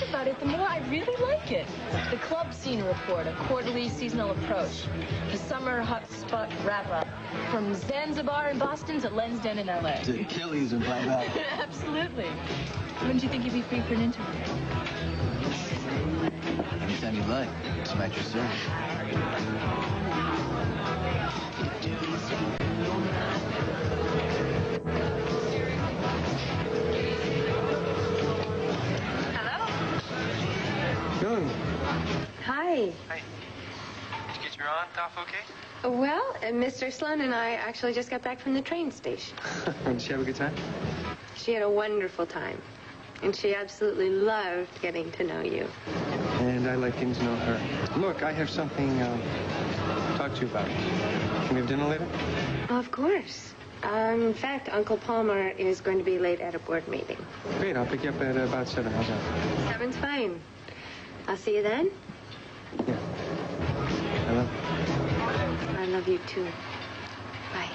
about it, the more I really like it. The Club Scene Report, a quarterly seasonal approach. The summer hotspot wrap-up. From Zanzibar in Boston to Lensden in L.A. To Achilles in Black Valley. Absolutely. When do you think you'd be free for an interview? Anytime you like. It's at your service. Young. Hi. Hi. Did you get your aunt off okay? Well, Mr. Sloan and I actually just got back from the train station. Did she have a good time? She had a wonderful time. And she absolutely loved getting to know you. And I like getting to know her. Look, I have something to talk to you about. Can we have dinner later? Of course. In fact, Uncle Palmer is going to be late at a board meeting. Great, I'll pick you up at about 7. How's that? 7's fine. I'll see you then. Yeah. I love you. I love you too. Bye.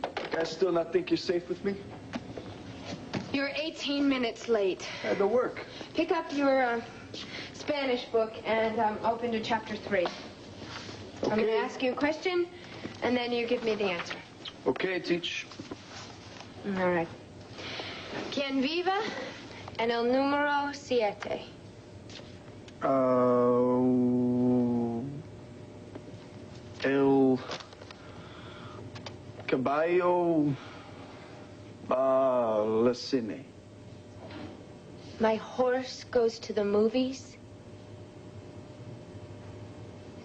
You guys still not think you're safe with me? You're 18 minutes late. I had to work. Pick up your Spanish book and open to chapter 3. Okay. I'm going to ask you a question, and then you give me the answer. Okay, teach. All right. Quien viva en el número 7? El caballo al cine. My horse goes to the movies?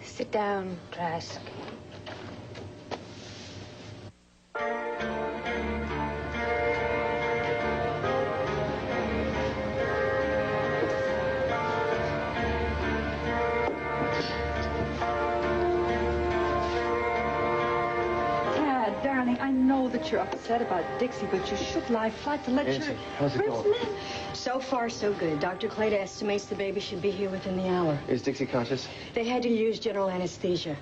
Sit down, Trask. Darling, I know that you're upset about Dixie, but you should lie flat to let Nancy, your... how's it going? So far, so good. Dr. Clayton estimates the baby should be here within the hour. Is Dixie conscious? They had to use general anesthesia.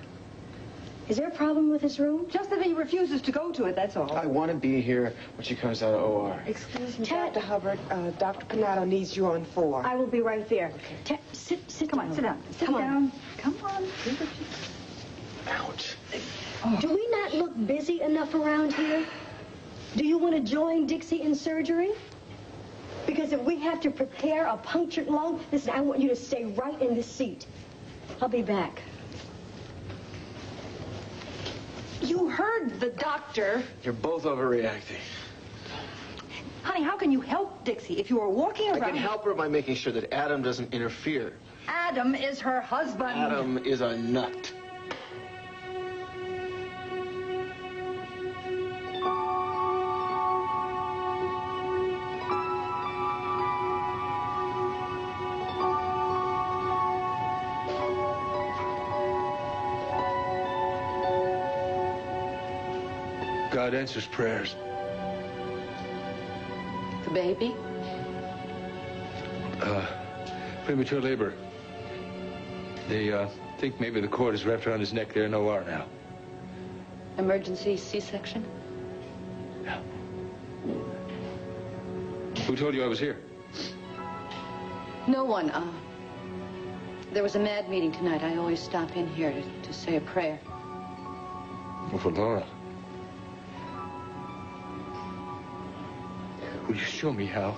Is there a problem with his room? Just that he refuses to go to it, that's all. I want to be here when she comes out of OR. Excuse me, Ted. Dr. Hubbard. Dr. Canato needs you on 4. I will be right there. Sit Come on, sit down. Sit down. Come on. Ouch. Do we not look busy enough around here? Do you want to join Dixie in surgery? Because if we have to prepare a punctured lung, listen, I want you to stay right in this seat. I'll be back. You heard the doctor. You're both overreacting. Honey, how can you help Dixie if you are walking around... I can help her by making sure that Adam doesn't interfere. Adam is her husband. Adam is a nut. God answers prayers. The baby? Premature labor. They think maybe the cord is wrapped around his neck. They're in OR now. Emergency C-section? Yeah. Who told you I was here? No one. There was a MAD meeting tonight. I always stop in here to say a prayer. Well, for Laura. Will you show me how?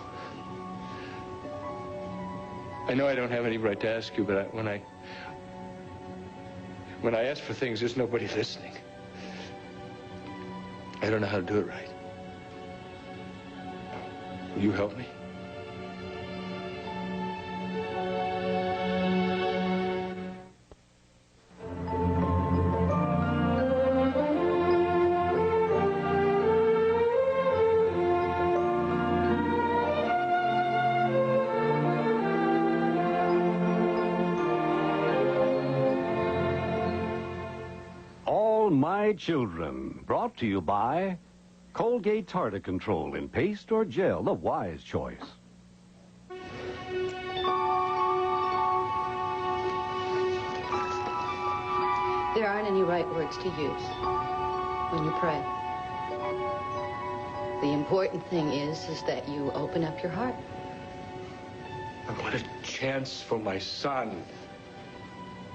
I know I don't have any right to ask you, but when I ask for things, there's nobody listening. I don't know how to do it right. Will you help me? My Children, brought to you by Colgate Tartar Control in paste or gel, the wise choice. There aren't any right words to use when you pray. The important thing is that you open up your heart. I want a chance for my son.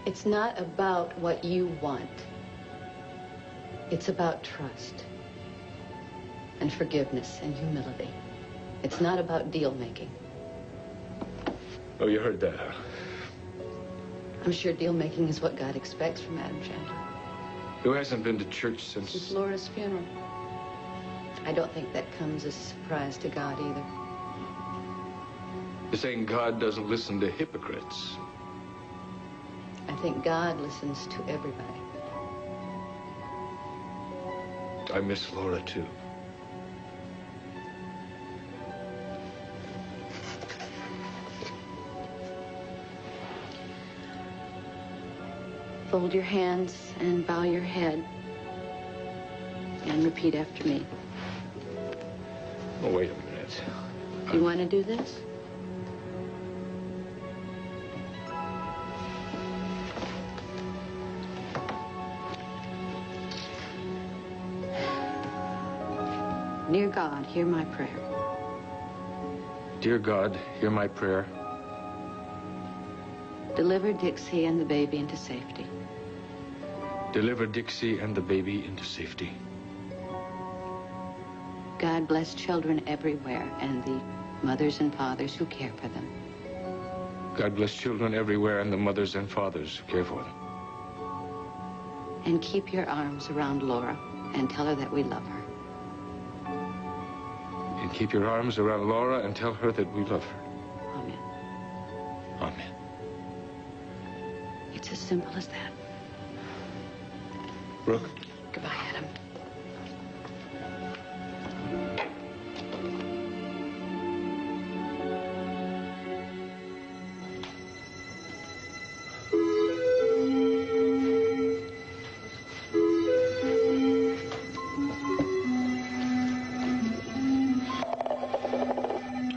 It's not about what you want. It's about trust and forgiveness and humility. It's not about deal making. Oh, you heard that, huh? I'm sure deal making is what God expects from Adam Chandler. Who hasn't been to church Since Laura's funeral. I don't think that comes as a surprise to God either. You're saying God doesn't listen to hypocrites. I think God listens to everybody. I miss Laura, too. Fold your hands and bow your head. And repeat after me. Oh, wait a minute. You want to do this? Dear God, hear my prayer. Dear God, hear my prayer. Deliver Dixie and the baby into safety. Deliver Dixie and the baby into safety. God bless children everywhere and the mothers and fathers who care for them. God bless children everywhere and the mothers and fathers who care for them. And keep your arms around Laura and tell her that we love her. And keep your arms around Laura and tell her that we love her. Amen. Amen. It's as simple as that. Brooke? Goodbye, Adam.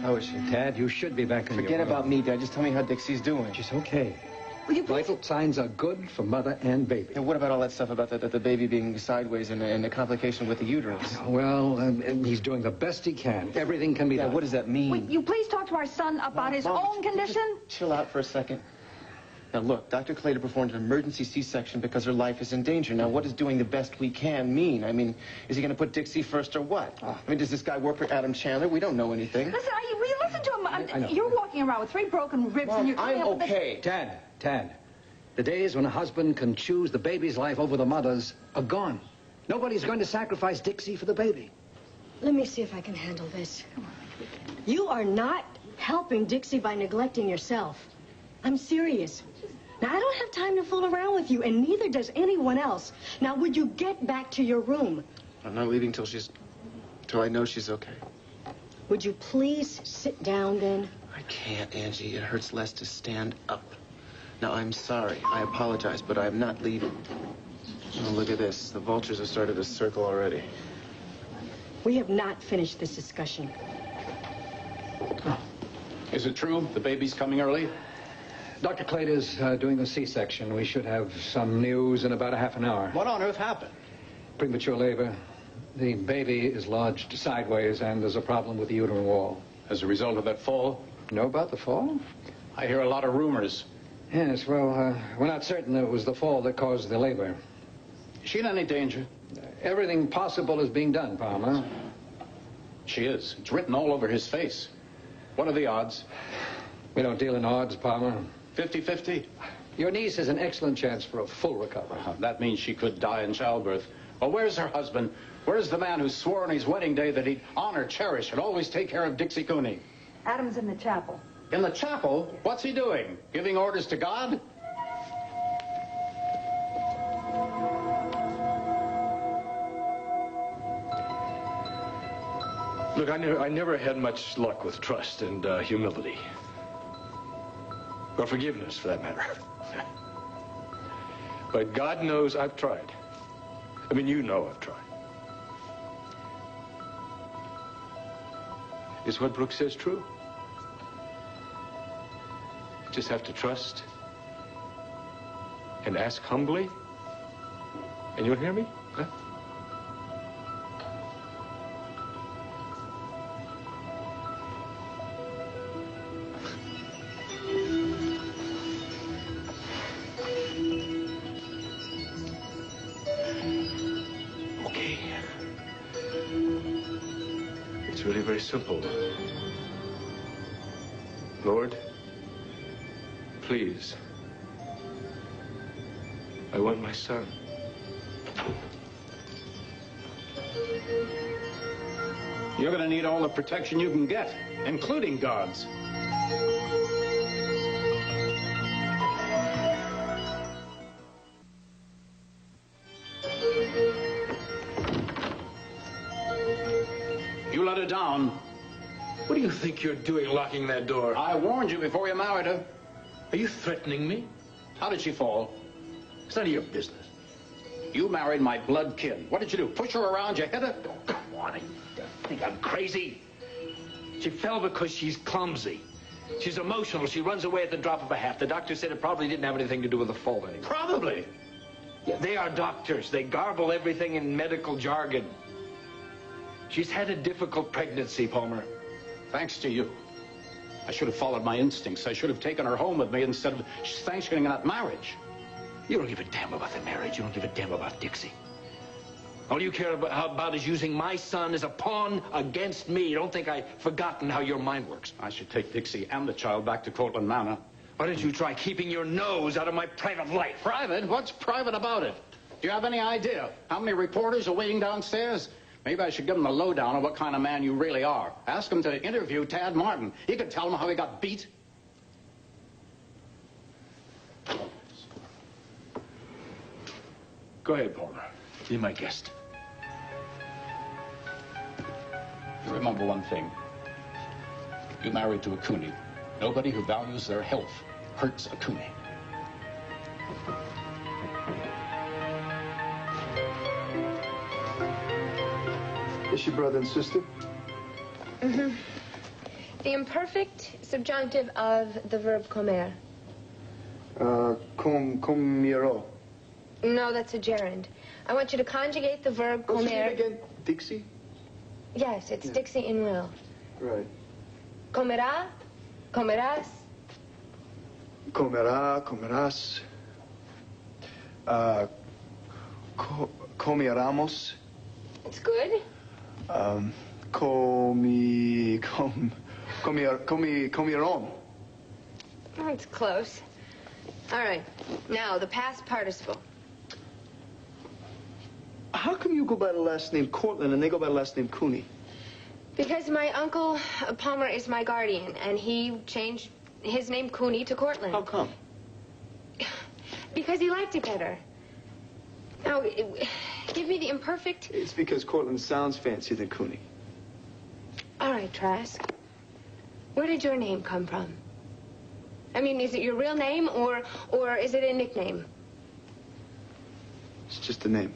How is she? Dad, you should be back in Forget your room. about me, Dad. Just tell me how Dixie's doing. She's okay. Will you please? Vital signs are good for mother and baby. And what about all that stuff about the baby being sideways and the complication with the uterus? Well, he's doing the best he can. Everything can be Yeah, done. what does that mean? Will you please talk to our son about his Mom, own condition? just chill out for a second. Now, look, Dr. Clater performed an emergency C-section because her life is in danger. Now, what does doing the best we can mean? I mean, is he going to put Dixie first or what? I mean, does this guy work for Adam Chandler? We don't know anything. Listen, will you listen to him? I know. You're walking around with 3 broken ribs Mom, and you're coming I'm up with this- okay. Tad, the days when a husband can choose the baby's life over the mother's are gone. Nobody's going to sacrifice Dixie for the baby. Let me see if I can handle this. You are not helping Dixie by neglecting yourself. I'm serious. Now, I don't have time to fool around with you, and neither does anyone else. Now, would you get back to your room? I'm not leaving till I know she's okay. Would you please sit down, then? I can't, Angie. It hurts less to stand up. Now, I'm sorry. I apologize, but I'm not leaving. Oh, look at this. The vultures have started to circle already. We have not finished this discussion. Is it true the baby's coming early? Dr. Clater's doing the C-section. We should have some news in about a half an hour. What on earth happened? Premature labor. The baby is lodged sideways, and there's a problem with the uterine wall. As a result of that fall? Know about the fall? I hear a lot of rumors. Yes, well, we're not certain it was the fall that caused the labor. Is she in any danger? Everything possible is being done, Palmer. She is. It's written all over his face. What are the odds? We don't deal in odds, Palmer. 50-50? Your niece has an excellent chance for a full recovery. That means she could die in childbirth. Well, where's her husband? Where's the man who swore on his wedding day that he'd honor, cherish, and always take care of Dixie Cooney? Adam's in the chapel. In the chapel? What's he doing? Giving orders to God? Look, I never had much luck with trust and humility. Or forgiveness, for that matter. But God knows I've tried. I mean, you know I've tried. Is what Brooke says true? You just have to trust and ask humbly, and you'll hear me? Huh? It's really very simple. Lord, please, I want my son. You're going to need all the protection you can get, including guards. You let her down. What do you think you're doing locking that door? I warned you before you married her. Are you threatening me? How did she fall? It's none of your business. You married my blood kin. What did you do? Push her around? You hit her? Oh, come on. You think I'm crazy? She fell because she's clumsy. She's emotional. She runs away at the drop of a hat. The doctor said it probably didn't have anything to do with the fall anyway. Probably. Yeah, they are doctors. They garble everything in medical jargon. She's had a difficult pregnancy, Palmer. Thanks to you. I should have followed my instincts. I should have taken her home with me instead of sanctioning that marriage. You don't give a damn about the marriage. You don't give a damn about Dixie. All you care about is using my son as a pawn against me. You don't think I've forgotten how your mind works. I should take Dixie and the child back to Cortland Manor. Why don't you try keeping your nose out of my private life? Private? What's private about it? Do you have any idea how many reporters are waiting downstairs? Maybe I should give them a lowdown on what kind of man you really are. Ask them to interview Tad Martin. He could tell them how he got beat. Go ahead, Palmer. Be my guest. Remember one thing. You married to a Cooney. Nobody who values their health hurts a Cooney. Is your brother and sister? Mm-hmm. The imperfect subjunctive of the verb comer. Comiro. No, that's a gerund. I want you to conjugate the verb comer. Say it again. Dixie? Yes, it's Dixie in will. Right. Comerá, comerás. Comerá, comerás. Comeramos. It's good. Comieron. Oh, it's close. All right. Now, the past participle. How come you go by the last name Cortland and they go by the last name Cooney? Because my uncle Palmer is my guardian, and he changed his name Cooney to Cortland. How come? Because he liked it better. Now, give me the imperfect. It's because Cortland sounds fancier than Cooney. All right, Trask. Where did your name come from? I mean, is it your real name, or is it a nickname? It's just a name.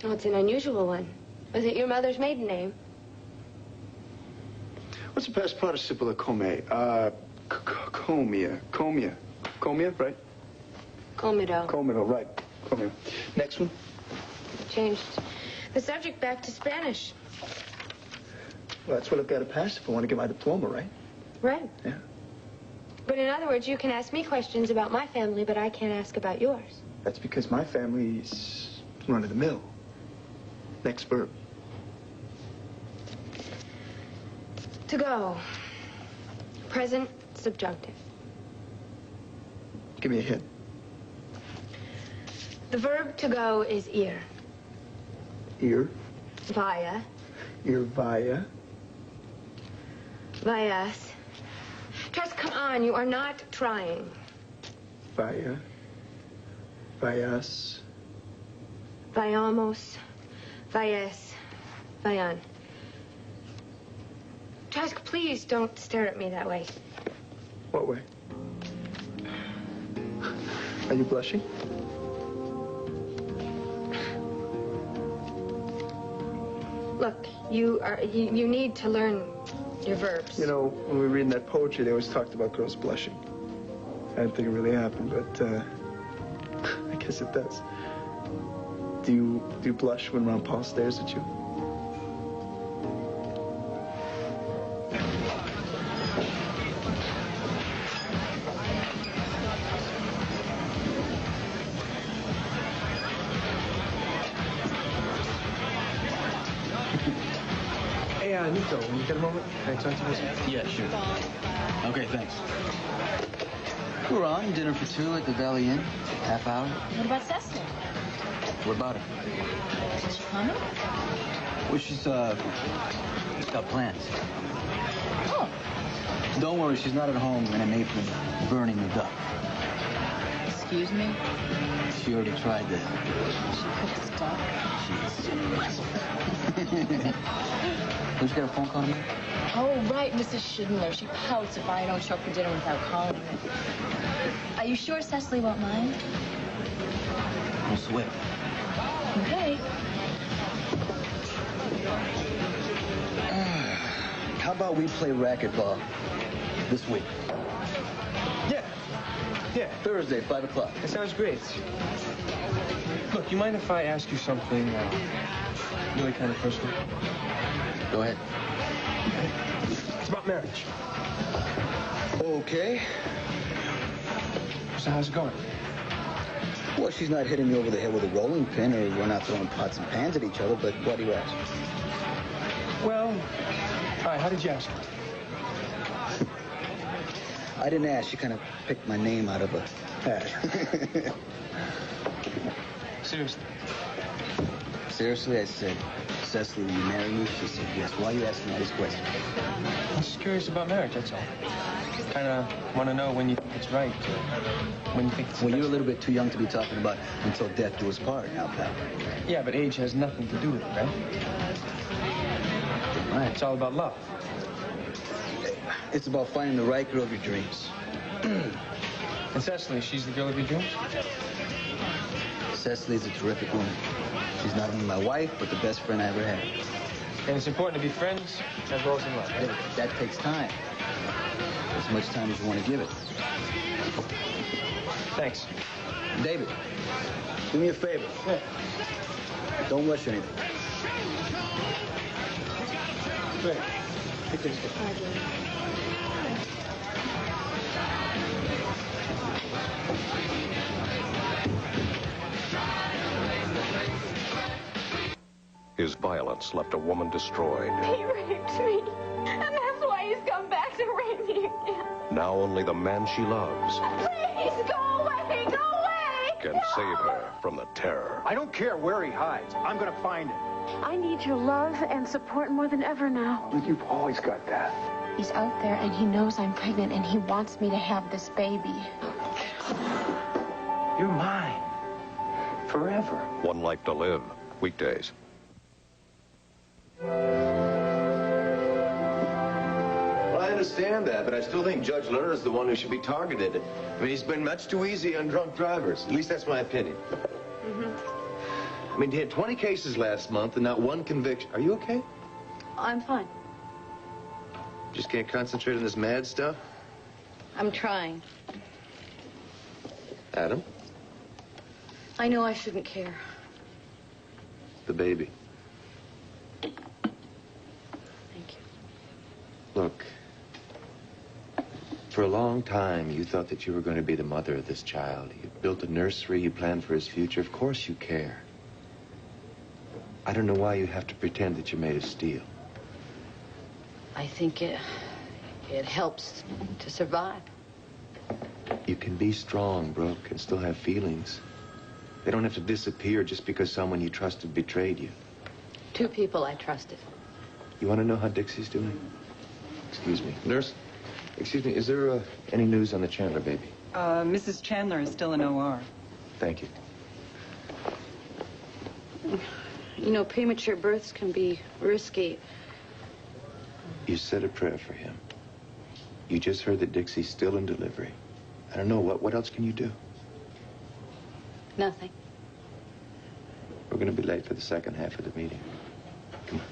Oh, it's an unusual one. Was it your mother's maiden name? What's the past participle of come? Comia. Comia, right? Comido. Comido, right. Comia. Next one. Changed the subject back to Spanish. Well, that's what I've got to pass if I want to get my diploma, right? Right. Yeah. But in other words, you can ask me questions about my family, but I can't ask about yours. That's because my family's run of the mill. Next verb. To go. Present subjunctive. Give me a hint. The verb to go is ir. Ir. Via. Ir via. Vias. Just come on, you are not trying. Via. Vias. Vayamos. Vayas. Vayan. Trask, please don't stare at me that way. What way? Are you blushing? Look, you need to learn your verbs. You know, when we were reading that poetry, they always talked about girls blushing. I didn't think it really happened, but I guess it does. Do you blush when Ron Paul stares at you? Hey, Nico, when you get a moment, can I talk to you? Yeah, sure. Okay, thanks. We're on dinner for two at the Valley Inn. Half hour. What about Cecily? What about her? Is she coming? Well, she's got plans. Oh. Don't worry, she's not at home in an apron burning the duck. Excuse me? She already tried that. She cooks duck. Don't you get a phone call to me? Oh, right, Mrs. Schindler. She pouts if I don't show up for dinner without calling her. Are you sure Cecily won't mind? Don't sweat. Okay. How about we play racquetball this week? Yeah. Thursday, 5 o'clock. That sounds great. Look, you mind if I ask you something really kind of personal? Go ahead. It's about marriage. Okay. So how's it going? Well, she's not hitting me over the head with a rolling pin, or we're not throwing pots and pans at each other, but why do you ask? Well, all right, how did you ask her? I didn't ask. She kind of picked my name out of a hat. Seriously? Seriously, I said, Cecily, will you marry me? She said, yes. Why are you asking all these questions? I'm just curious about marriage, that's all. Kind of want to know when you think it's right, when you think it's Well, you're a little bit too young to be talking about until death do us part now, pal. Yeah, but age has nothing to do with it, right? Right. It's all about love. It's about finding the right girl of your dreams. And Cecily, she's the girl of your dreams? Cecily's a terrific woman. She's not only my wife, but the best friend I ever had. And it's important to be friends as well as in love, right? That takes time. As much time as you want to give it. Thanks. David, do me a favor. Yeah. Don't rush anything. Great. Take this. His violence left a woman destroyed. He raped me, and that's why he's come back to rape me again. Now only the man she loves Please, go away, go away! can save her from the terror. I don't care where he hides. I'm going to find him. I need your love and support more than ever now. You've always got that. He's out there, and he knows I'm pregnant, and he wants me to have this baby. You're mine. Forever. One Life to Live. Weekdays. Well, I understand that, but I still think Judge Lerner is the one who should be targeted. I mean, he's been much too easy on drunk drivers. At least that's my opinion. I mean, he had 20 cases last month and not one conviction. Are you okay? I'm fine. Just can't concentrate on this mad stuff? I'm trying. Adam, I know I shouldn't care. the baby. Thank you. Look, for a long time, you thought that you were going to be the mother of this child. You built a nursery, you planned for his future. Of course you care. I don't know why you have to pretend that you're made of steel. I think it helps to survive. You can be strong, Brooke, and still have feelings. They don't have to disappear just because someone you trusted betrayed you. 2 people I trusted. You want to know how Dixie's doing? Excuse me. Nurse, excuse me, is there any news on the Chandler baby? Mrs. Chandler is still in OR. Thank you. You know, premature births can be risky. You said a prayer for him. You just heard that Dixie's still in delivery. I don't know, what else can you do? Nothing. We're going to be late for the second half of the meeting. Come on.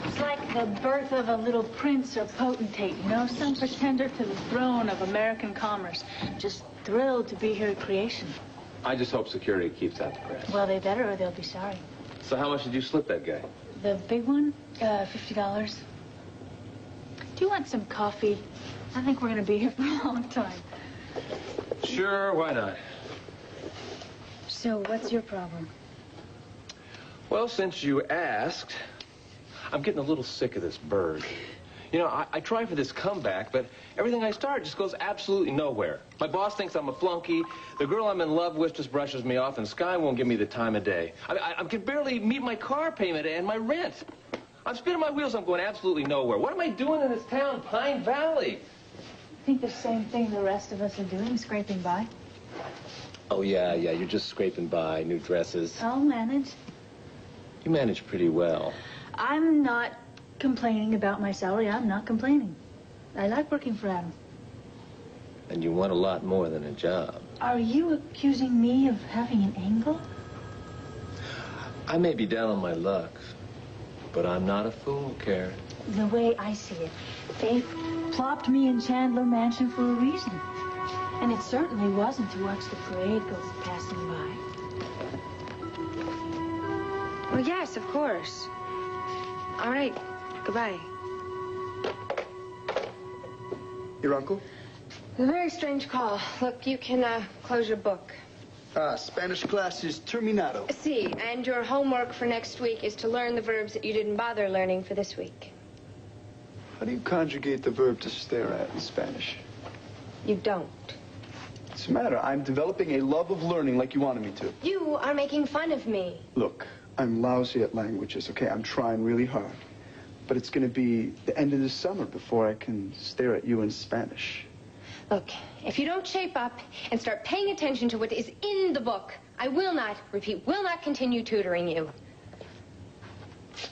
It's like the birth of a little prince or potentate, you know, some pretender to the throne of American commerce. Just thrilled to be here at creation. I just hope security keeps out the press. Well, they better or they'll be sorry. So how much did you slip that guy? The big one, $50. Do you want some coffee? I think we're going to be here for a long time. Sure, why not? So, what's your problem? Well, since you asked, I'm getting a little sick of this bird. You know, I try for this comeback, but everything I start just goes absolutely nowhere. My boss thinks I'm a flunky, the girl I'm in love with just brushes me off, and Sky won't give me the time of day. I can barely meet my car payment and my rent. I'm spinning my wheels, I'm going absolutely nowhere. What am I doing in this town, Pine Valley? I think the same thing the rest of us are doing, scraping by. Oh, yeah, you're just scraping by, new dresses. I'll manage. You manage pretty well. I'm not complaining about my salary. I'm not complaining. I like working for Adam. And you want a lot more than a job. Are you accusing me of having an angle? I may be down on my luck, but I'm not a fool, Karen. The way I see it, they plopped me in Chandler Mansion for a reason. And it certainly wasn't to watch the parade go passing by. Well, yes, of course. All right. Goodbye. Your uncle? A very strange call. Look, you can close your book. Spanish class is terminado. See, and your homework for next week is to learn the verbs that you didn't bother learning for this week. How do you conjugate the verb to stare at in Spanish? You don't. What's the matter? I'm developing a love of learning like you wanted me to. You are making fun of me. Look, I'm lousy at languages, okay? I'm trying really hard. But it's going to be the end of the summer before I can stare at you in Spanish. Look, if you don't shape up and start paying attention to what is in the book, I will not, repeat, will not continue tutoring you.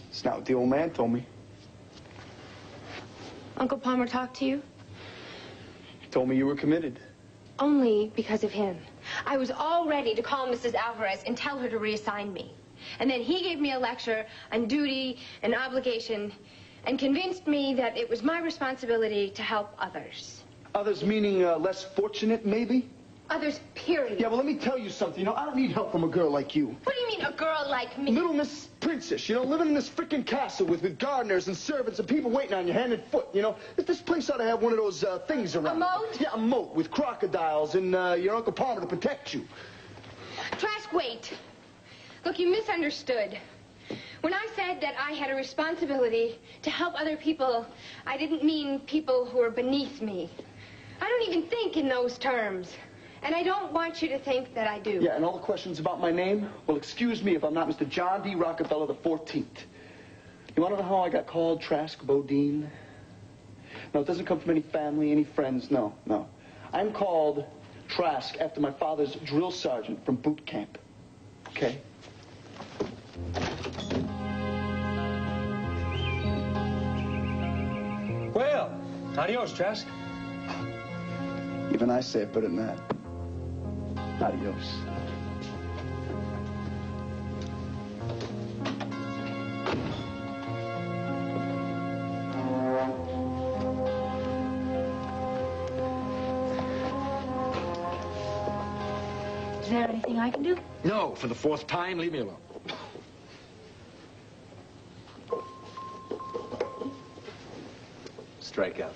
It's not what the old man told me. Uncle Palmer talked to you? He told me you were committed. Only because of him. I was all ready to call Mrs. Alvarez and tell her to reassign me. And then he gave me a lecture on duty and obligation and convinced me that it was my responsibility to help others. Others meaning less fortunate, maybe? Others, period. Yeah, well, let me tell you something. You know, I don't need help from a girl like you. What do you mean, a girl like me? Little Miss Princess, you know, living in this freaking castle with gardeners and servants and people waiting on you hand and foot, you know. This place ought to have one of those things around. A moat? Yeah, a moat with crocodiles and your Uncle Palmer to protect you. Trask, wait. Look, you misunderstood. When I said that I had a responsibility to help other people, I didn't mean people who are beneath me. I don't even think in those terms. And I don't want you to think that I do. Yeah, and all the questions about my name? Well, excuse me if I'm not Mr. John D. Rockefeller the 14th. You want to know how I got called Trask Bodine? No, it doesn't come from any family, any friends, no. I'm called Trask after my father's drill sergeant from boot camp. Okay? Well, adios, Trask. Even I say it better than that. Adios. Is there anything I can do? No, for the fourth time, leave me alone. Strikeout.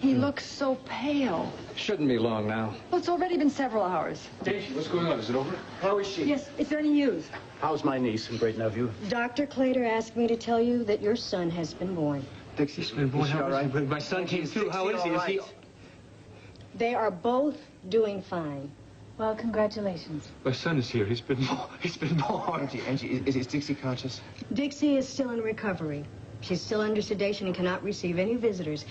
He looks so pale. Shouldn't be long now. Well, it's already been several hours. Daisy, what's going on? Is it over? How is she? Yes, is there any news? How's my niece and great nephew? Dr. Clater asked me to tell you that your son has been born. Dixie's been born. Is she all right? My son came through. How is he? Is he? They are both doing fine. Well, congratulations. My son is here. He's been born. Angie, is Dixie conscious? Dixie is still in recovery. She's still under sedation and cannot receive any visitors.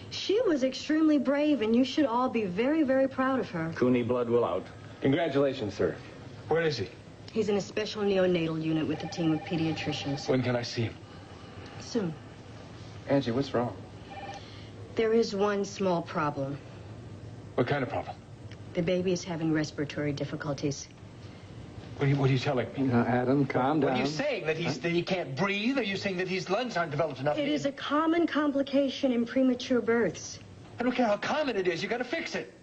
She was extremely brave, and you should all be very, very proud of her. Cooney blood will out. Congratulations, sir. Where is he? He's in a special neonatal unit with a team of pediatricians. When can I see him? Soon. Angie, what's wrong? There is one small problem. What kind of problem? The baby is having respiratory difficulties. What are you telling me? Adam, calm down. What are you saying? That he can't breathe? Are you saying that his lungs aren't developed enough? It is a common complication in premature births. I don't care how common it is. You got to fix it.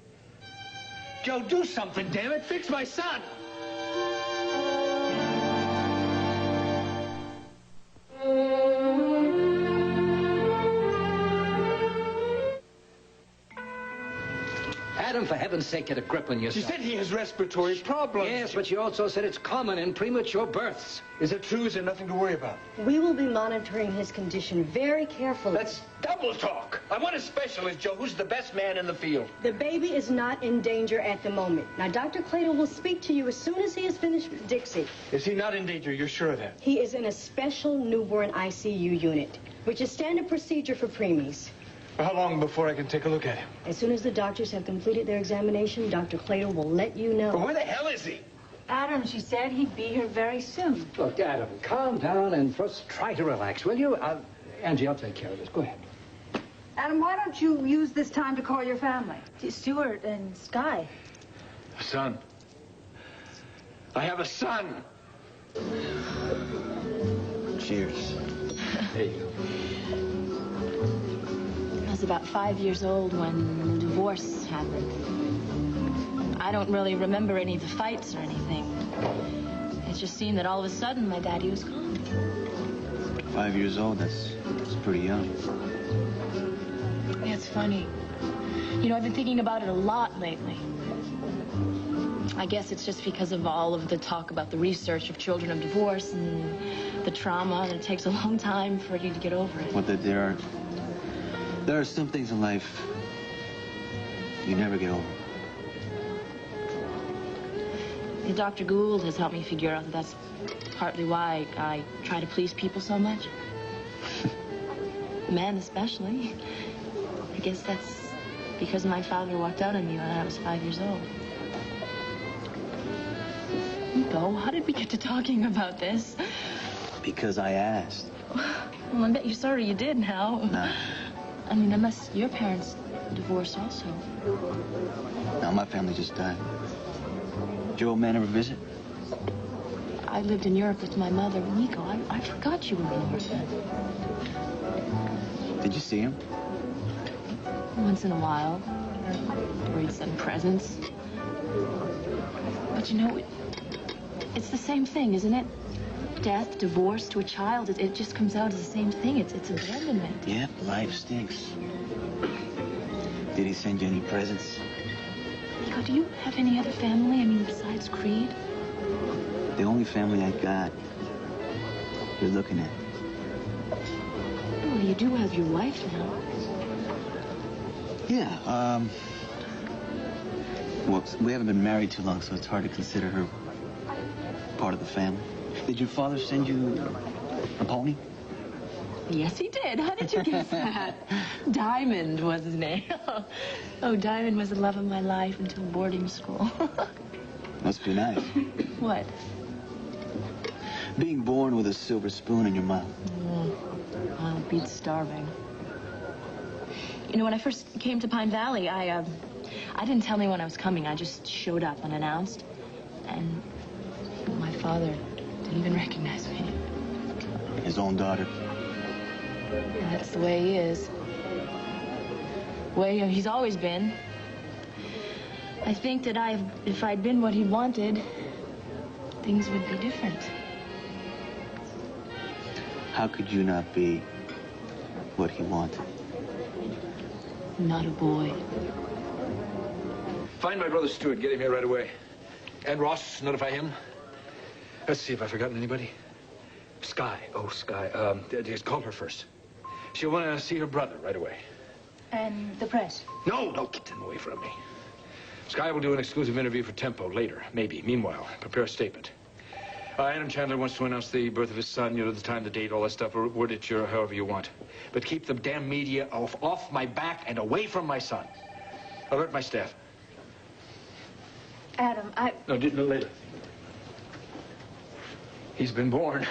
Joe, do something, damn it. Fix my son. Adam, for heaven's sake, get a grip on yourself. She said he has respiratory problems. Yes, but she also said it's common in premature births. Is it true? Is there nothing to worry about? We will be monitoring his condition very carefully. That's double talk. I want a specialist, Joe, who's the best man in the field. The baby is not in danger at the moment. Now, Dr. Clayton will speak to you as soon as he has finished with Dixie. Is he not in danger? You're sure of that? He is in a special newborn ICU unit, which is standard procedure for preemies. How long before I can take a look at him? As soon as the doctors have completed their examination, Dr. Clayton will let you know. But where the hell is he? Adam, she said he'd be here very soon. Look, Adam, calm down and first try to relax, will you? Angie, I'll take care of this. Go ahead. Adam, why don't you use this time to call your family? Stuart and Sky. A son. I have a son. Cheers. There you go. I was about 5 years old when the divorce happened. I don't really remember any of the fights or anything. It just seemed that all of a sudden my daddy was gone. 5 years old, that's pretty young. Yeah, it's funny. You know, I've been thinking about it a lot lately. I guess it's just because of all of the talk about the research of children of divorce and the trauma, and it takes a long time for you to get over it. But there are some things in life you never get over. Dr. Gould has helped me figure out that that's partly why I try to please people so much. Men especially. I guess that's because my father walked out on me when I was 5 years old. Bo, how did we get to talking about this? Because I asked. Well, I bet you're sorry you did now. No. I mean, unless your parents divorced also. No, my family just died. Did your old man ever visit? I lived in Europe with my mother, Nico. I forgot you were an orphan. Did you see him? Once in a while. Or he'd send presents. But you know, it's the same thing, isn't it? Death, divorce to a child, it just comes out as the same thing. It's abandonment. Yeah, life stinks. Did he send you any presents? Nico, do you have any other family? I mean, besides Creed? The only family I got, you're looking at. Well, you do have your wife now. Yeah, well, we haven't been married too long, so it's hard to consider her part of the family. Did your father send you a pony? Yes, he did. How did you guess that? Diamond was his name. Oh, Diamond was the love of my life until boarding school. Must be nice. What? Being born with a silver spoon in your mouth. Well, it beats starving. You know, when I first came to Pine Valley, I didn't tell anyone I was coming. I just showed up unannounced. And my father didn't even recognize me. His own daughter. That's the way he is. The way he's always been. I think that if I'd been what he wanted, things would be different. How could you not be what he wanted? Not a boy. Find my brother Stuart. Get him here right away. And Ross, notify him. Let's see if I've forgotten anybody. Sky. Oh, Sky. Just call her first. She'll want to see her brother right away. And the press? No, get them away from me. Sky will do an exclusive interview for Tempo later, maybe. Meanwhile, prepare a statement. Adam Chandler wants to announce the birth of his son, you know, the time, the date, all that stuff, or word it however you want. But keep the damn media off my back and away from my son. Alert my staff. Adam, No, later. He's been born.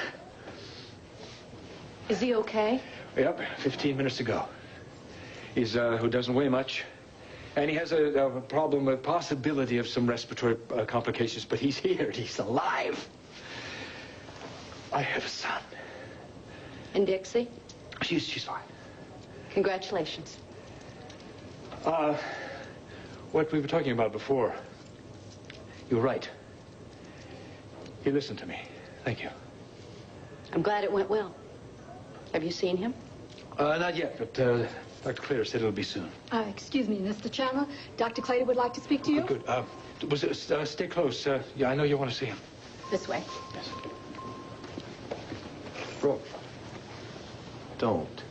Is he okay? Yep, 15 minutes ago. He's, who doesn't weigh much. And he has a problem, a possibility of some respiratory complications, but he's here. He's alive. I have a son. And Dixie? She's fine. Congratulations. What we were talking about before. You were right. You listened to me. Thank you. I'm glad it went well. Have you seen him? Not yet, but Dr. Clater said it'll be soon. Excuse me, Mr. Chandler. Dr. Clater would like to speak to you. Good. Stay close. Yeah, I know you want to see him. This way. Yes. Brooke, don't.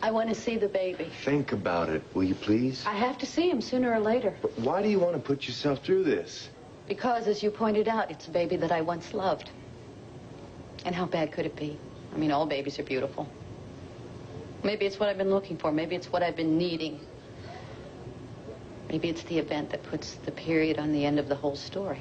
I want to see the baby. Think about it, will you please? I have to see him sooner or later. But why do you want to put yourself through this? Because, as you pointed out, it's a baby that I once loved. And how bad could it be? I mean, all babies are beautiful. Maybe it's what I've been looking for. Maybe it's what I've been needing. Maybe it's the event that puts the period on the end of the whole story.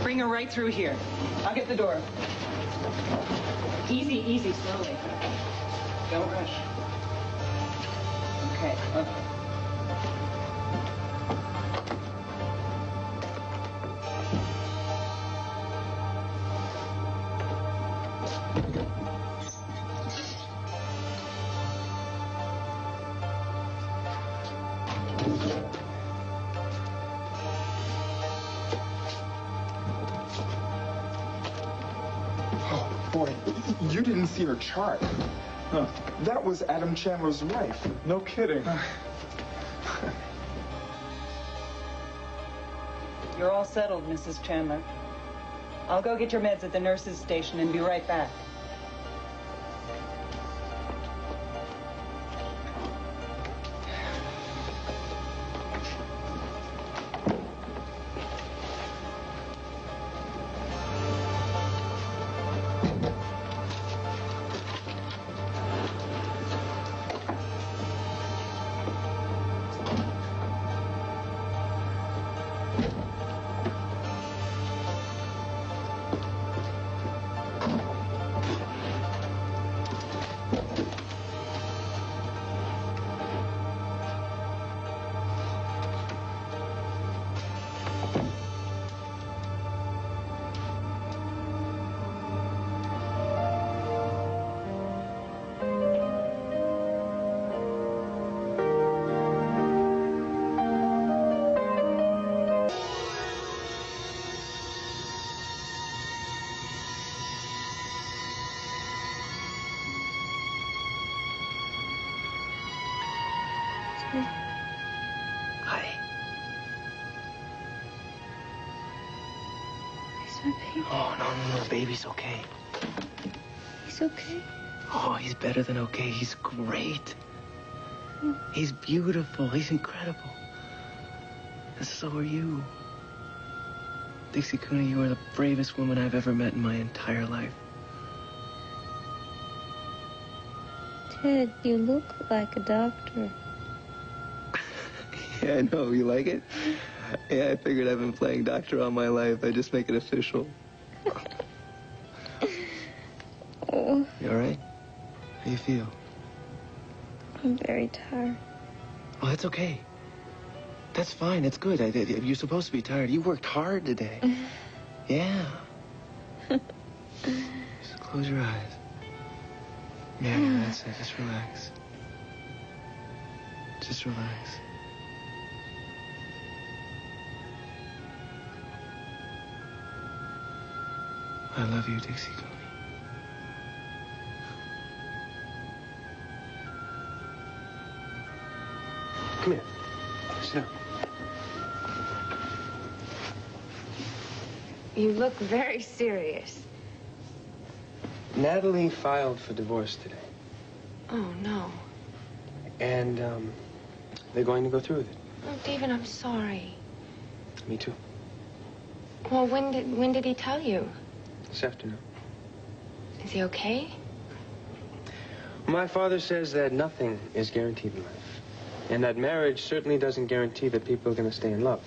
Bring her right through here. I'll get the door. Easy, easy, slowly. Don't rush. Okay, okay. Boy, you didn't see her chart. Huh. That was Adam Chandler's wife. No kidding. You're all settled, Mrs. Chandler. I'll go get your meds at the nurse's station and be right back. Hi. Is my baby? Oh, no, baby's okay. He's okay. Oh, he's better than okay. He's great. He's beautiful. He's incredible. And so are you. Dixie Cooney, you are the bravest woman I've ever met in my entire life. Ted, you look like a doctor. Yeah, I know. You like it? Yeah, I figured I've been playing doctor all my life. I just make it official. Oh, You all right? How you feel? I'm very tired. Oh, that's okay. That's fine. That's good. You're supposed to be tired. You worked hard today. Yeah. Just close your eyes. Yeah, that's it. Just relax. Just relax. I love you, Dixie Cooney. Come here. Sit down. You look very serious. Natalie filed for divorce today. Oh, no. And, they're going to go through with it. Oh, David, I'm sorry. Me too. Well, when did he tell you? This afternoon. Is he okay? My father says that nothing is guaranteed in life. And that marriage certainly doesn't guarantee that people are going to stay in love.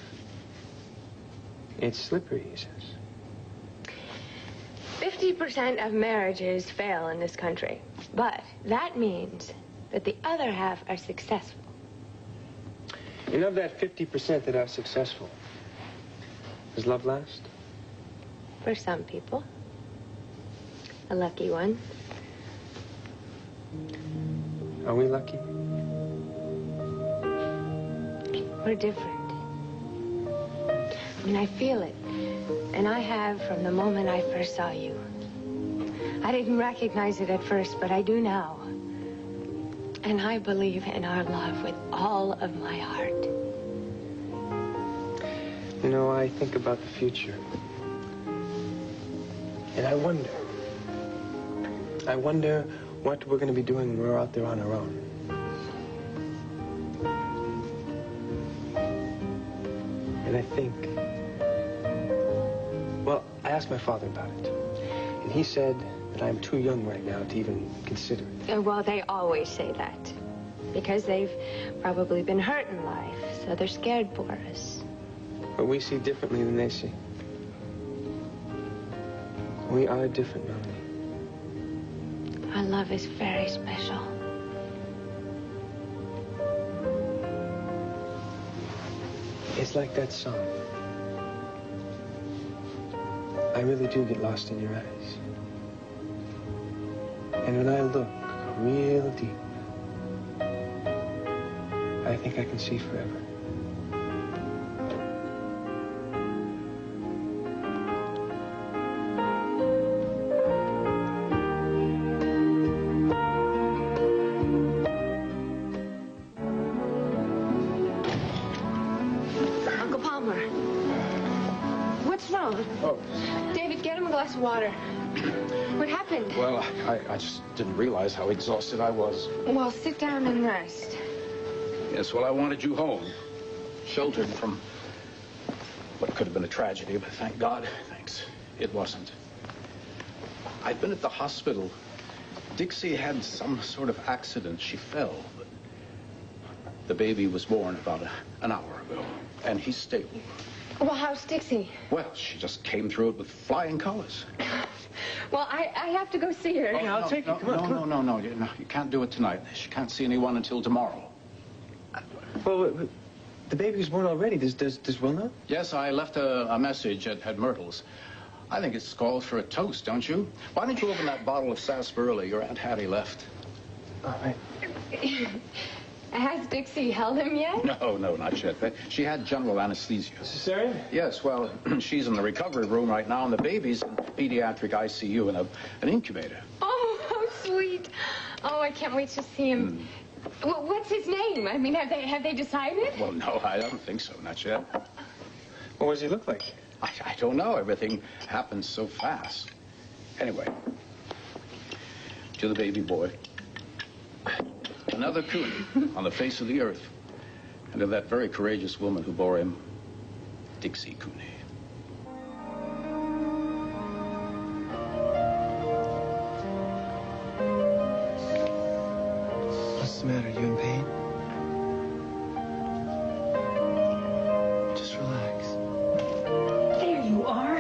It's slippery, he says. 50% of marriages fail in this country. But that means that the other half are successful. And of that 50% that are successful, does love last? For some people. a lucky one. Are we lucky? We're different. I mean, I feel it. And I have from the moment I first saw you. I didn't recognize it at first, but I do now. And I believe in our love with all of my heart. You know, I think about the future. And I wonder what we're going to be doing when we're out there on our own. And I think, well, I asked my father about it. And he said that I'm too young right now to even consider it. Well, they always say that. Because they've probably been hurt in life, so they're scared for us. But we see differently than they see. We are different, Melanie. Our love is very special. It's like that song. I really do get lost in your eyes. And when I look real deep, I think I can see forever. Uncle Palmer. What's wrong? Oh. David, get him a glass of water. What happened? Well, I just didn't realize how exhausted I was. Well, sit down and rest. Yes, well, I wanted you home, sheltered from what could have been a tragedy, but thank God, thanks, it wasn't. I'd been at the hospital. Dixie had some sort of accident. She fell. But the baby was born about an hour ago, and he's stable. Well, how's Dixie? Well, she just came through it with flying colors. Well, I have to go see her. I'll take you. No, you can't do it tonight. She can't see anyone until tomorrow. Well, the baby was born already. Does Will know? Yes, I left a message at Myrtle's. I think it's called for a toast, don't you? Why don't you open that bottle of sarsaparilla your Aunt Hattie left? All right. Has Dixie held him yet? No, not yet. She had general anesthesia. Cesarean? Yes, well, she's in the recovery room right now, and the baby's in pediatric ICU in an incubator. Oh, how sweet. Oh, I can't wait to see him. Well, what's his name? I mean, have they decided? Well, no, I don't think so, not yet. Well, what does he look like? I don't know. Everything happens so fast. Anyway, to the baby boy. Another Cooney on the face of the earth. And to that very courageous woman who bore him, Dixie Cooney. What's the matter? You in pain? Just relax. There you are.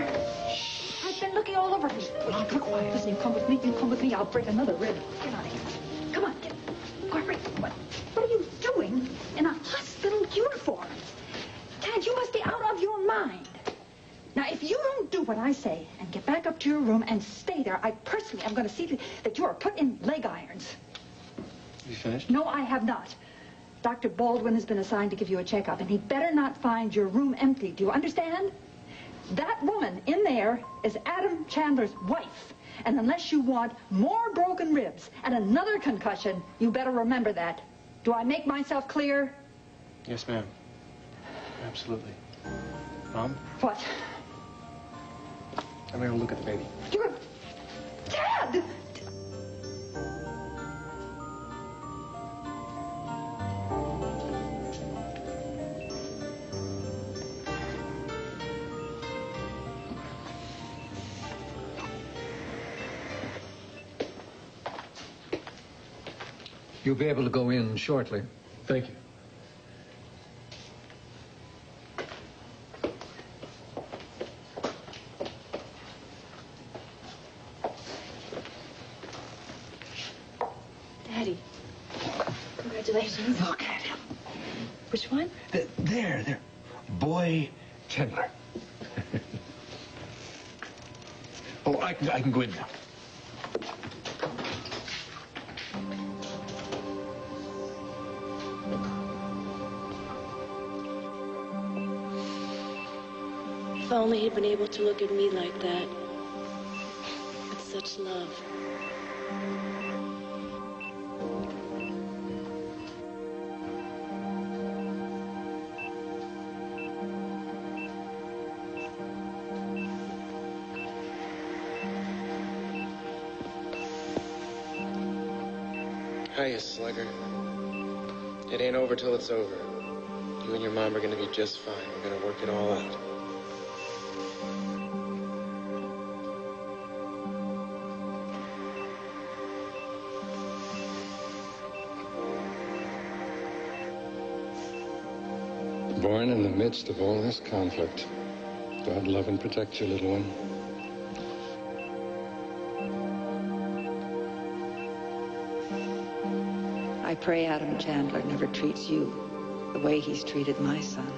I've been looking all over for you. Well, be quiet. Listen, you come with me. You come with me. I'll break another rib. Get out of here. Come on, get. Quiet. What are you doing in a hospital uniform? Tad, you must be out of your mind. Now, if you don't do what I say and get back up to your room and stay there, I personally am going to see that you are put in leg irons. You finished? No, I have not. Dr. Baldwin has been assigned to give you a checkup, and he better not find your room empty. Do you understand? That woman in there is Adam Chandler's wife. And unless you want more broken ribs and another concussion, you better remember that. Do I make myself clear? Yes, ma'am. Absolutely. Mom? What? I'm going to look at the baby. You're... Dad! You'll be able to go in shortly. Thank you. Daddy. Congratulations. Look at him. Which one? There. Boy Chandler. Oh, I can go in now. If only he'd been able to look at me like that. With such love. Hiya, slugger. It ain't over till it's over. You and your mom are gonna be just fine. We're gonna work it all out. Born in the midst of all this conflict. God love and protect you, little one. I pray Adam Chandler never treats you the way he's treated my son.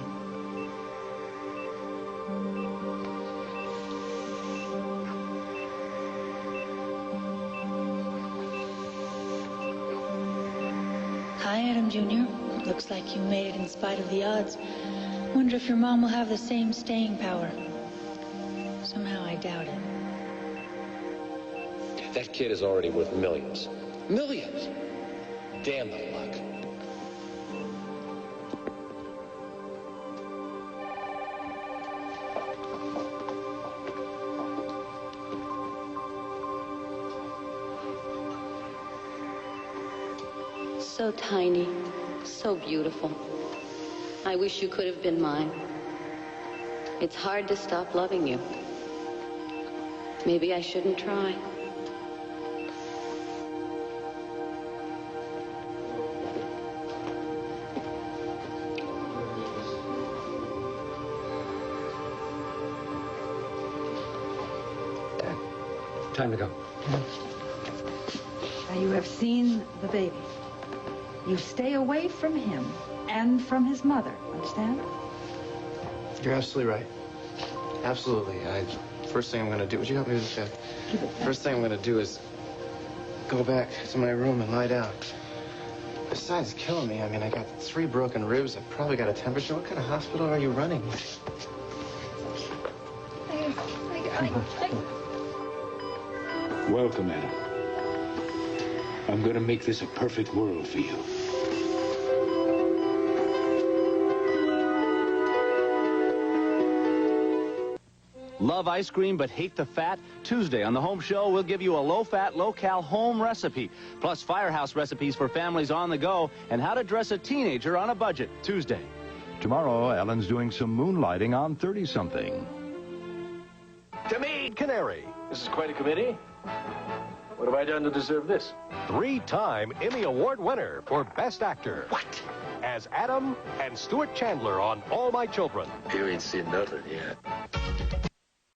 Hi, Adam Jr. Looks like you made it in spite of the odds. Wonder if your mom will have the same staying power. Somehow I doubt it. That kid is already worth millions. Millions! Damn the luck. So tiny, so beautiful. I wish you could have been mine. It's hard to stop loving you. Maybe I shouldn't try. Time to go. Now, you have seen the baby. You stay away from him and from his mother. Understand? You're absolutely right. Absolutely. First thing I'm gonna do. Would you help me with that? First thing I'm gonna do is go back to my room and lie down. Besides, it's killing me. I mean, I got 3 broken ribs. I've probably got a temperature. What kind of hospital are you running? Welcome, Adam. I'm gonna make this a perfect world for you. Love ice cream but hate the fat? Tuesday on The Home Show, we'll give you a low-fat, low-cal home recipe, plus Firehouse recipes for families on the go, and how to dress a teenager on a budget. Tuesday. Tomorrow, Ellen's doing some moonlighting on 30-something. To me, Canary. This is quite a committee. What have I done to deserve this? 3-time Emmy Award winner for Best Actor. What? As Adam and Stuart Chandler on All My Children. You ain't seen nothing yet.